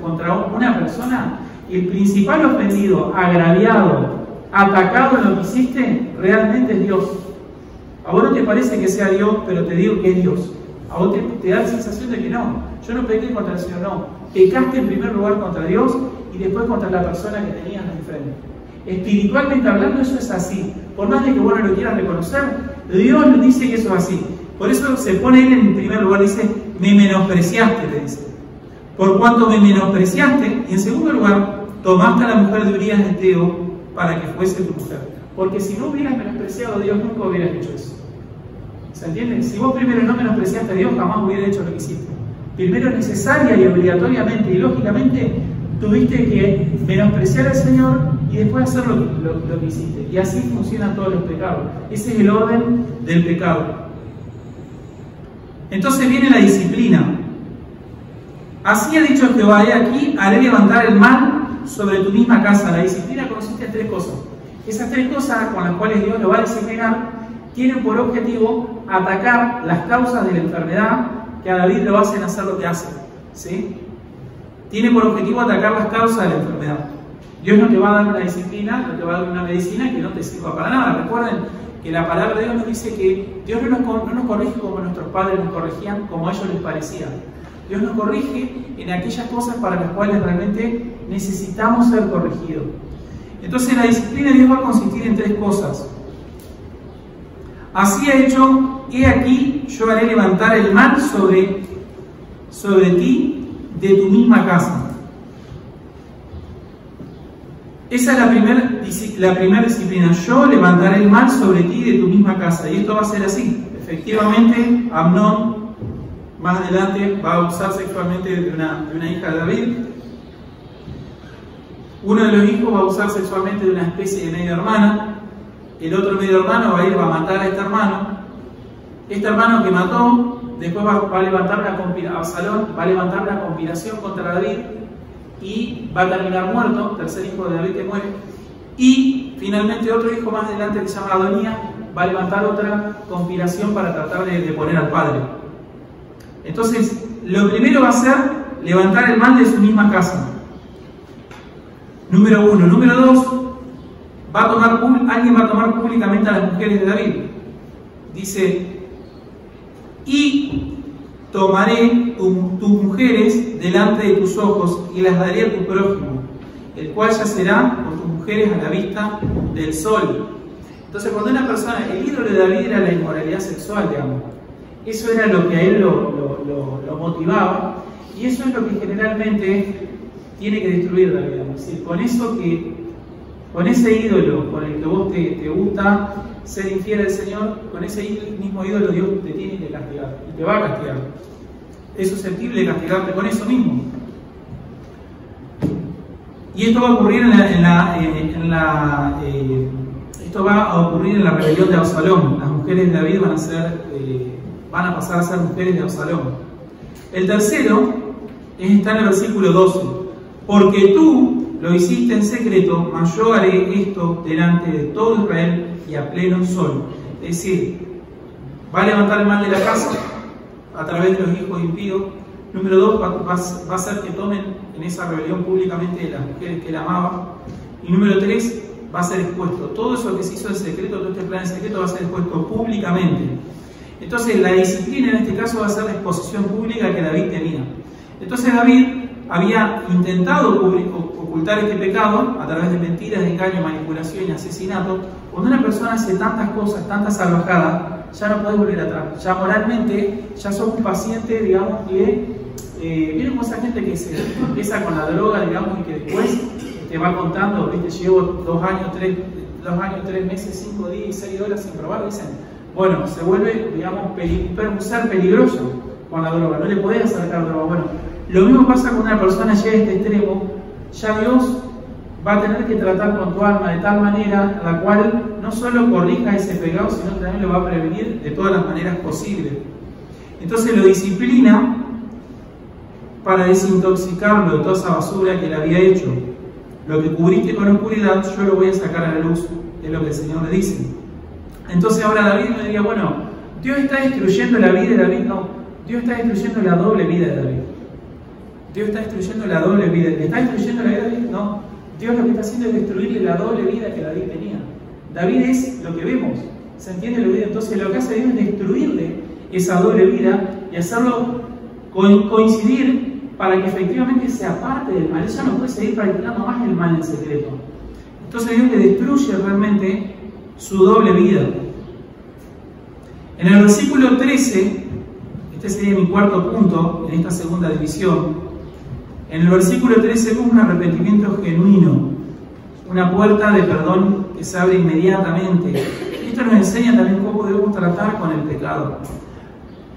contra una persona, el principal ofendido, agraviado, atacado en lo que hiciste, realmente es Dios. A vos no te parece que sea Dios, pero te digo que es Dios. A vos te da la sensación de que no, yo no pequé contra el Señor, no. Pecaste en primer lugar contra Dios y después contra la persona que tenías enfrente. Espiritualmente hablando, eso es así. Por más de que vos no lo quieras reconocer, Dios nos dice que eso es así. Por eso se pone Él en primer lugar, dice, me menospreciaste, le dice. Por cuanto me menospreciaste, y en segundo lugar, tomaste a la mujer de Urías de Eteo para que fuese tu mujer. Porque si no hubieras menospreciado a Dios, nunca hubieras hecho eso. ¿Se entiende? Si vos primero no menospreciaste a Dios, jamás hubieras hecho lo que hiciste. Primero, necesaria y obligatoriamente y lógicamente, tuviste que menospreciar al Señor y después hacer lo que hiciste. Y así funcionan todos los pecados. Ese es el orden del pecado. Entonces viene la disciplina. Así ha dicho Jehová, he aquí, haré levantar el mal sobre tu misma casa. La disciplina consiste en tres cosas. Esas tres cosas con las cuales Dios lo va a disciplinar tienen por objetivo atacar las causas de la enfermedad que a David lo hacen hacer lo que hace. ¿Sí? Tiene por objetivo atacar las causas de la enfermedad. Dios no te va a dar una disciplina, no te va a dar una medicina que no te sirva para nada. Recuerden que la palabra de Dios nos dice que Dios no nos corrige como nuestros padres nos corregían, como a ellos les parecía. Dios nos corrige en aquellas cosas para las cuales realmente necesitamos ser corregidos. Entonces la disciplina de Dios va a consistir en tres cosas. Así ha hecho, he aquí, yo haré levantar el mal sobre ti de tu misma casa. Esa es la primera disciplina. Yo levantaré el mal sobre ti de tu misma casa. Y esto va a ser así. Efectivamente, Amnón más adelante va a abusar sexualmente de una hija de David. Uno de los hijos va a abusar sexualmente de una especie de medio hermana. El otro medio hermano va a matar a este hermano. Este hermano que mató, después va a levantar Absalón va a levantar una conspiración contra David y va a terminar muerto, tercer hijo de David que muere. Y finalmente otro hijo más adelante que se llama Adonías va a levantar otra conspiración para tratar de poner al padre. Entonces, lo primero va a ser levantar el mal de su misma casa. Número 1. Número 2, alguien va a tomar públicamente a las mujeres de David. Dice, y tomaré tus mujeres delante de tus ojos y las daré a tu prójimo, el cual yacerá con tus mujeres a la vista del sol. Entonces, cuando una persona, el ídolo de David era la inmoralidad sexual, digamos, eso era lo que a él lo motivaba, y eso es lo que generalmente tiene que destruir David, digamos. Es decir, con ese ídolo con el que vos te gusta ser infiel al Señor, con ese mismo ídolo Dios te tiene que castigar, y te va a castigar. Es susceptible de castigarte con eso mismo. Y esto va a ocurrir esto va a ocurrir en la rebelión de Absalón. Las mujeres de David van a pasar a ser mujeres de Absalón. El tercero está en el versículo 12. Porque tú lo hiciste en secreto, mas yo haré esto delante de todo Israel y a pleno sol. Es decir, va a levantar el mal de la casa a través de los hijos impíos. Número 2, va a hacer que tomen en esa rebelión públicamente de las mujeres que él amaba. Y número 3, va a ser expuesto. Todo eso que se hizo en secreto, todo este plan en secreto va a ser expuesto públicamente. Entonces la disciplina en este caso va a ser la exposición pública que David tenía. Entonces David había intentado ocultar este pecado a través de mentiras, de engaño, manipulación y asesinato. Cuando una persona hace tantas cosas, tantas salvajadas, ya no puede volver atrás. Ya moralmente, ya sos un paciente, digamos, que viene con esa gente que se empieza con la droga, digamos, y que después te va contando, viste, llevo 2 años, 3 meses, 5 días y 6 horas sin probar, dicen, bueno, se vuelve, digamos, un ser peligroso con la droga, no le podés acercar droga. Bueno, lo mismo pasa con una persona llega a este extremo, ya Dios va a tener que tratar con tu alma de tal manera la cual no solo corrija ese pecado, sino que también lo va a prevenir de todas las maneras posibles. Entonces lo disciplina para desintoxicarlo de toda esa basura que le había hecho. Lo que cubriste con oscuridad, yo lo voy a sacar a la luz, es lo que el Señor le dice. Entonces ahora David me diría, bueno, Dios está destruyendo la vida de David. No, Dios está destruyendo la doble vida de David. Dios está destruyendo la doble vida. ¿Le está destruyendo la vida de David? No, Dios lo que está haciendo es destruirle la doble vida que David tenía. David es lo que vemos, ¿se entiende lo que? Entonces lo que hace Dios es destruirle esa doble vida y hacerlo coincidir para que efectivamente se aparte del mal. Ella no puede seguir practicando más el mal en secreto. Entonces Dios le destruye realmente su doble vida. En el versículo 13, este sería mi cuarto punto en esta segunda división. En el versículo 13 vemos un arrepentimiento genuino, una puerta de perdón que se abre inmediatamente. Esto nos enseña también cómo debemos tratar con el pecado.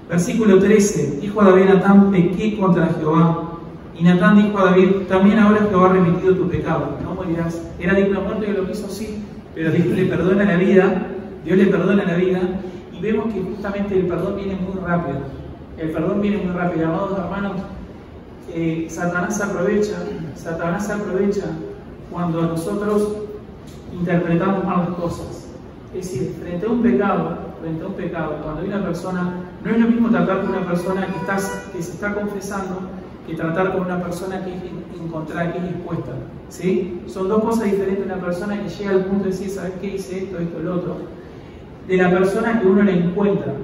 Versículo 13, dijo David a Natán, pequé contra Jehová. Y Natán dijo a David, también ahora Jehová ha remitido tu pecado, no morirás. Era digno de muerte que lo quiso, sí, pero Dios le perdona la vida, Dios le perdona la vida, y vemos que justamente el perdón viene muy rápido. El perdón viene muy rápido, amados hermanos. Satanás se aprovecha cuando nosotros interpretamos mal las cosas. Es decir, frente a un pecado, cuando hay una persona, no es lo mismo tratar con una persona que se está confesando que tratar con una persona que es encontrada, que es expuesta. ¿Sí? Son dos cosas diferentes. Una persona que llega al punto de decir, ¿sabes qué? Hice esto, lo otro, de la persona que uno la encuentra.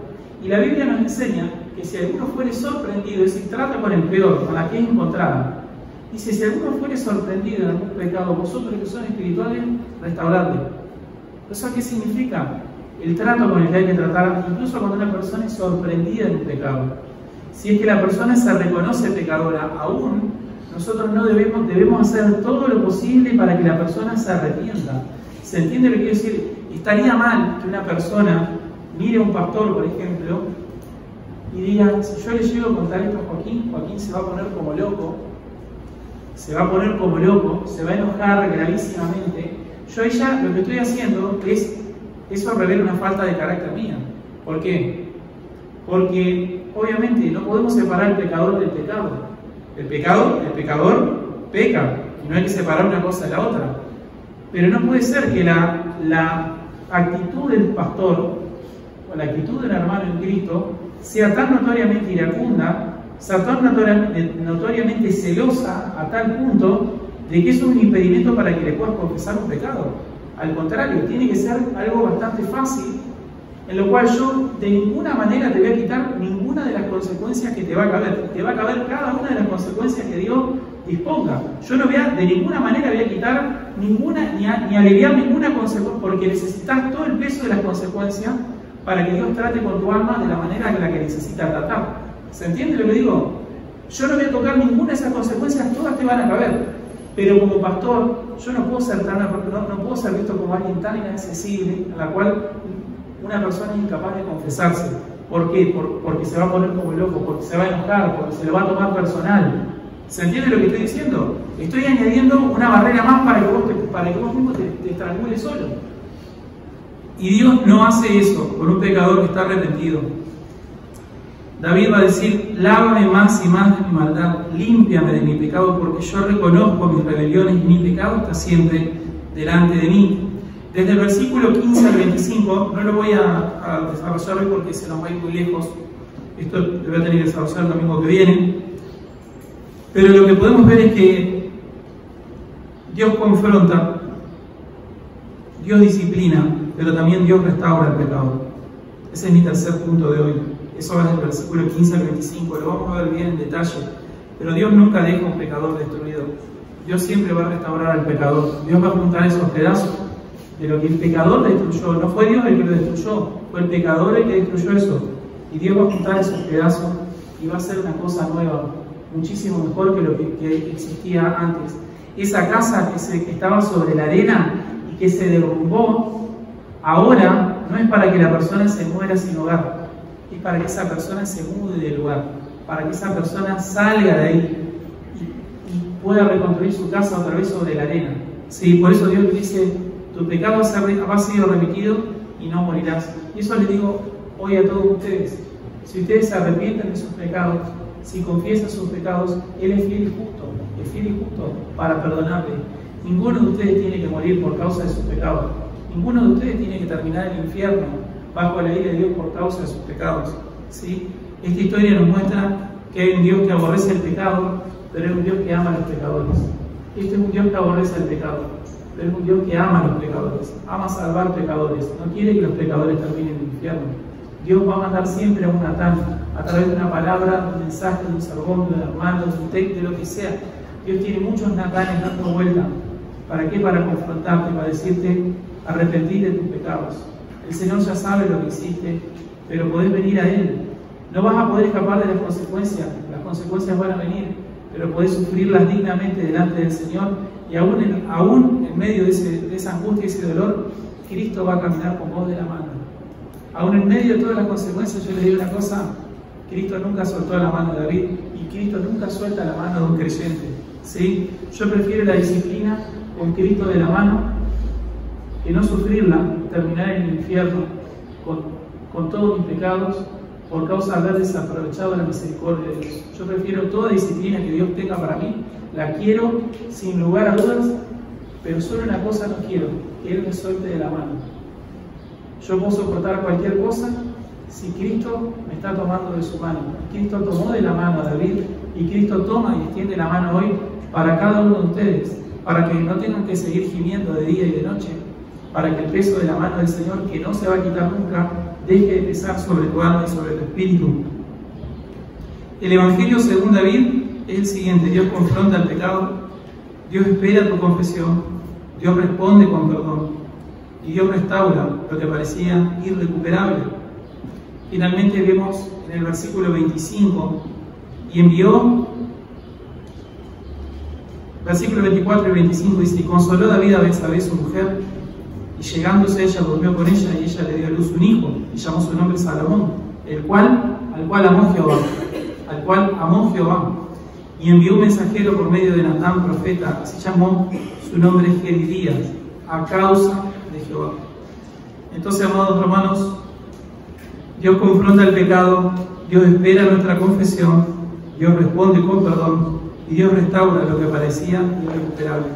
Y la Biblia nos enseña que si alguno fuere sorprendido, es decir, trata con el peor, con la que es encontrada. Dice, si alguno fuere sorprendido en algún pecado, vosotros que son espirituales, restauradle. ¿Eso qué significa? El trato con el que hay que tratar, incluso cuando una persona es sorprendida en un pecado. Si es que la persona se reconoce pecadora, aún nosotros no debemos hacer todo lo posible para que la persona se arrepienta. ¿Se entiende lo que quiero decir? Estaría mal que una persona mire a un pastor, por ejemplo, y diga, si yo le llego a contar esto a Joaquín, Joaquín se va a poner como loco, se va a enojar gravísimamente. Yo ella, lo que estoy haciendo es, eso revela una falta de carácter mía. ¿Por qué? Porque obviamente no podemos separar el pecador del pecado. El pecador peca, y no hay que separar una cosa de la otra. Pero no puede ser que la actitud del pastor o la actitud del hermano en Cristo sea tan notoriamente iracunda, sea tan notoriamente celosa a tal punto de que es un impedimento para que le puedas confesar un pecado. Al contrario, tiene que ser algo bastante fácil, en lo cual yo de ninguna manera te voy a quitar ninguna de las consecuencias que te va a caber. Te va a caber cada una de las consecuencias que Dios disponga. Yo no voy a, de ninguna manera voy a quitar ninguna, ni aliviar ninguna consecuencia, porque necesitas todo el peso de las consecuencias para que Dios trate con tu alma de la manera en la que necesita tratar. ¿Se entiende lo que digo? Yo no voy a tocar ninguna de esas consecuencias, todas te van a caber. Pero como pastor, yo no puedo ser no puedo ser visto como alguien tan inaccesible, a la cual una persona es incapaz de confesarse. ¿Por qué? Porque se va a poner como loco, porque se va a enojar, porque se lo va a tomar personal. ¿Se entiende lo que estoy diciendo? Estoy añadiendo una barrera más para que vos mismo te estrangules solo. Y Dios no hace eso con un pecador que está arrepentido. David va a decir: lávame más y más de mi maldad, límpiame de mi pecado, porque yo reconozco mis rebeliones y mi pecado está siempre delante de mí. Desde el versículo 15 al 25, no lo voy a desarrollar hoy porque se nos va a ir muy lejos. Esto lo voy a tener que desarrollar el domingo que viene. Pero lo que podemos ver es que Dios confronta, Dios disciplina, pero también Dios restaura el pecado. Ese es mi tercer punto de hoy. Eso va del versículo 15 al 25, lo vamos a ver bien en detalle. Pero Dios nunca deja un pecador destruido. Dios siempre va a restaurar al pecador. Dios va a juntar esos pedazos de lo que el pecador destruyó. No fue Dios el que lo destruyó, fue el pecador el que destruyó eso. Y Dios va a juntar esos pedazos y va a hacer una cosa nueva, muchísimo mejor que lo que existía antes. Esa casa que estaba sobre la arena y que se derrumbó, ahora no es para que la persona se muera sin hogar, es para que esa persona se mude del lugar, para que esa persona salga de ahí y pueda reconstruir su casa otra vez sobre la arena. Sí, por eso Dios dice: tu pecado ha sido remitido y no morirás. Y eso les digo hoy a todos ustedes: si ustedes se arrepienten de sus pecados, si confiesan sus pecados, Él es fiel y justo para perdonarle. Ninguno de ustedes tiene que morir por causa de sus pecados. Ninguno de ustedes tiene que terminar en el infierno bajo la ira de Dios por causa de sus pecados. ¿Sí? Esta historia nos muestra que hay un Dios que aborrece el pecado, pero es un Dios que ama a los pecadores. Este es un Dios que aborrece el pecado, pero es un Dios que ama a los pecadores, ama salvar pecadores, no quiere que los pecadores terminen en el infierno. Dios va a mandar siempre a un Natán, a través de una palabra, de un mensaje, de un sermón, de un hermano, de un texto, de lo que sea. Dios tiene muchos Natanes dando vuelta. ¿Para qué? Para confrontarte, para decirte: arrepentir de tus pecados. El Señor ya sabe lo que hiciste, pero podés venir a Él. No vas a poder escapar de las consecuencias van a venir, pero podés sufrirlas dignamente delante del Señor, y aún en medio de esa angustia y ese dolor, Cristo va a caminar con vos de la mano. Aún en medio de todas las consecuencias, yo les digo una cosa: Cristo nunca soltó la mano de David, y Cristo nunca suelta la mano de un creyente. ¿Sí? Yo prefiero la disciplina con Cristo de la mano que no sufrirla, terminar en el infierno con todos mis pecados por causa de haber desaprovechado la misericordia de Dios. Yo prefiero toda disciplina que Dios tenga para mí, la quiero sin lugar a dudas, pero solo una cosa no quiero: que Él me suelte de la mano. Yo puedo soportar cualquier cosa si Cristo me está tomando de su mano. Cristo tomó de la mano a David, y Cristo toma y extiende la mano hoy para cada uno de ustedes, para que no tengan que seguir gimiendo de día y de noche, para que el peso de la mano del Señor, que no se va a quitar nunca, deje de pesar sobre tu alma y sobre tu espíritu. El Evangelio según David es el siguiente: Dios confronta el pecado, Dios espera tu confesión, Dios responde con perdón, y Dios restaura lo que parecía irrecuperable. Finalmente vemos en el versículo 25: y envió, versículo 24 y 25 dice: y consoló David a Betsabé su mujer, y llegándose ella durmió con ella, y ella le dio a luz un hijo, y llamó su nombre Salomón, al cual amó Jehová, y envió un mensajero por medio de Natán profeta, se llamó su nombre Jedidías, a causa de Jehová. Entonces, amados hermanos, Dios confronta el pecado, Dios espera nuestra confesión, Dios responde con perdón, y Dios restaura lo que parecía irrecuperable.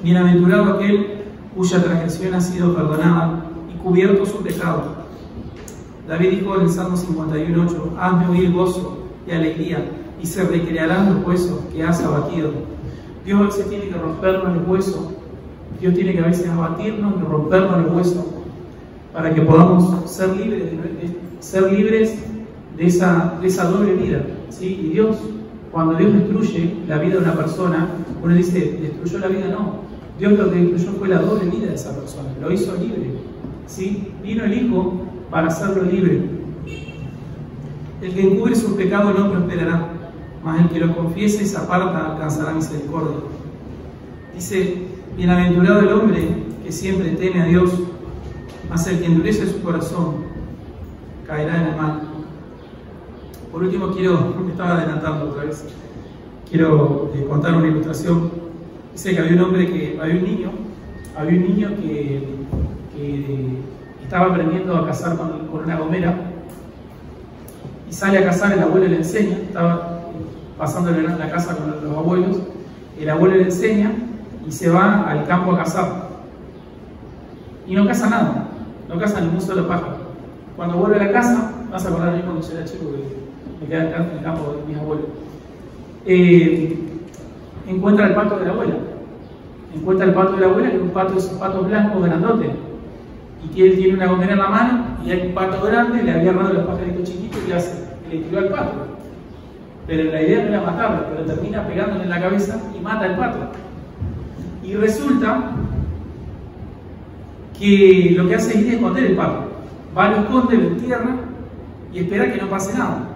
Bienaventurado aquel cuya transgresión ha sido perdonada y cubierto su pecado. David dijo en el Salmo 51:8: hazme oír gozo y alegría, y se recrearán los huesos que has abatido. Dios se tiene que rompernos los huesos Dios tiene que a veces abatirnos y rompernos los huesos para que podamos ser libres de esa doble vida, ¿sí? Y Dios, cuando Dios destruye la vida de una persona, uno dice, ¿destruyó la vida? No. Dios lo que destruyó fue la doble vida de esa persona, lo hizo libre, ¿sí? Vino el Hijo para hacerlo libre. El que encubre su pecado no prosperará, mas el que lo confiese y se aparta alcanzará misericordia. Dice, bienaventurado el hombre que siempre teme a Dios, mas el que endurece su corazón caerá en el mal. Por último, me estaba adelantando otra vez, quiero contar una ilustración. Dice que había un niño que estaba aprendiendo a cazar con una gomera, y sale a cazar, el abuelo le enseña, estaba pasando la casa con los abuelos, el abuelo le enseña y se va al campo a cazar. Y no caza nada, no caza ningún solo pájaro. Cuando vuelve a la casa, vas a acordar de mí cuando yo era chico, que me quedaba en el campo de mis abuelos. Encuentra el pato de la abuela. Encuentra el pato de la abuela, que es un pato de esos patos blancos grandotes. Y que él tiene una gomera en la mano, y hay un pato grande, le había agarrado los pajaritos chiquitos y le tiró al pato. Pero la idea no era matarlo, pero termina pegándole en la cabeza y mata al pato. Y resulta que lo que hace es ir a esconder el pato. Va, lo esconde, lo entierra y espera que no pase nada.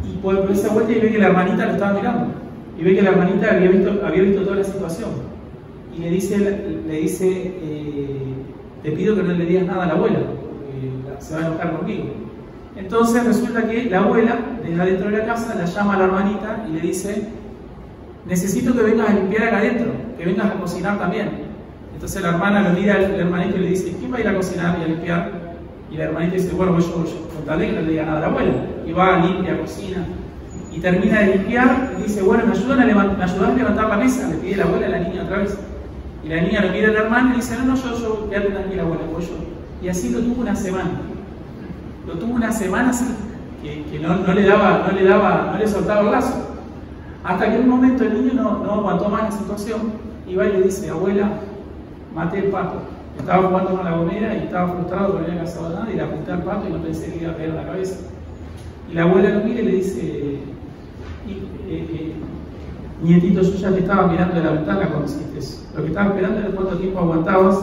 Y por esa vuelta y ve que la hermanita lo estaba mirando. Y ve que la hermanita había visto toda la situación. Y le dice, te pido que no le digas nada a la abuela, porque se va a enojar conmigo. Entonces resulta que la abuela, desde adentro de la casa, la llama a la hermanita y le dice, necesito que vengas a limpiar acá adentro, que vengas a cocinar también. Entonces la hermana lo mira al hermanito y le dice, ¿quién va a ir a cocinar y a limpiar? Y la hermanita dice, bueno, yo, con tal de que no le diga nada a la abuela. Y va, limpia, cocina, y termina de limpiar, y dice, bueno, ¿me ayudás a levantar la mesa? Le pide la abuela a la niña otra vez. Y la niña lo mira al hermano y dice, no, yo quédate tranquila, abuela, voy yo. Y así lo tuvo una semana. Lo tuvo una semana así, que no le soltaba el lazo. Hasta que en un momento el niño no aguantó más la situación y va y le dice, abuela, maté el pato. Estaba jugando con la gomera y estaba frustrado porque no había cazado nada y le apunté al pato y no pensé que iba a pegar en la cabeza. Y la abuela lo mira y le dice, nietito, yo ya te estaba mirando de la ventana cuando hiciste eso. Lo que estaba esperando era cuánto tiempo aguantabas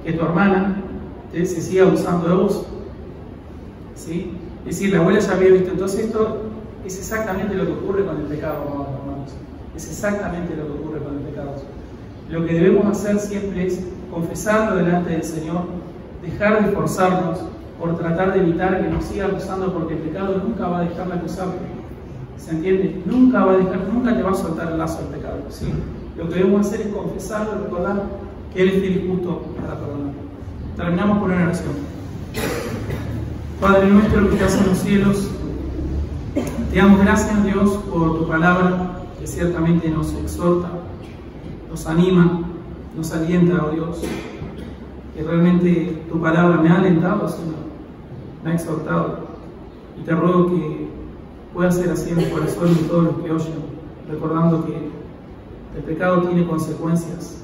que tu hermana se siga abusando de vos. ¿Sí? Es decir, la abuela ya había visto. Entonces esto es exactamente lo que ocurre con el pecado, hermanos. Es exactamente lo que ocurre con el pecado. Lo que debemos hacer siempre es confesarlo delante del Señor, dejar de esforzarnos por tratar de evitar que nos siga acusando, porque el pecado nunca va a dejar de acusarte. ¿Se entiende? Nunca te va a soltar el lazo del pecado. ¿Sí? Lo que debemos hacer es confesarlo y recordar que Él es fiel y justo para perdonar. Terminamos con una oración. Padre nuestro que estás en los cielos, te damos gracias, Dios, por tu palabra, que ciertamente nos exhorta, nos anima, nos alienta, oh Dios. Que realmente tu palabra me ha alentado, Señor, me ha exhortado. Y te ruego que pueda ser así en el corazón de todos los que oyen, recordando que el pecado tiene consecuencias,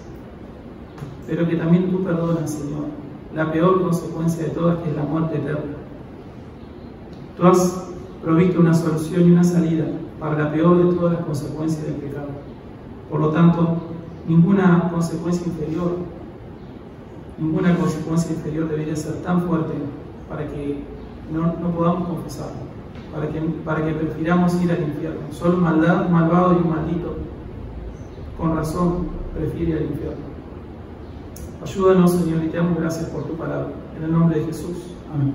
pero que también tú perdonas, Señor, la peor consecuencia de todas, que es la muerte eterna. Tú has provisto una solución y una salida para la peor de todas las consecuencias del pecado. Por lo tanto, ninguna consecuencia inferior debería ser tan fuerte para que no podamos confesarlo, para que prefiramos ir al infierno. Solo un malvado y un maldito, con razón, prefiere al infierno. Ayúdanos, Señor, y te damos gracias por tu palabra. En el nombre de Jesús. Amén.